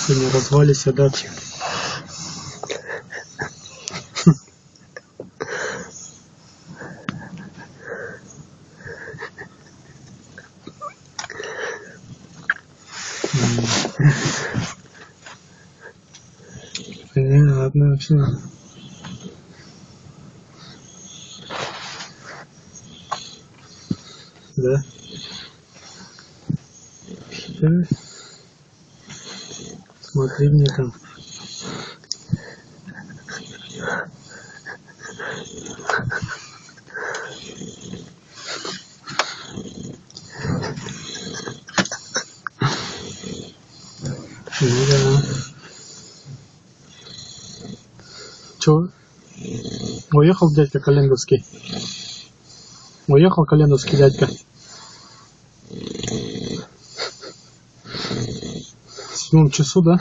Сегодня развалися дачи. Ладно, все. Да. Смотри мне там. Ну да. Чё? Уехал дядька Календовский? Уехал Календовский дядька? В 7 часу, да?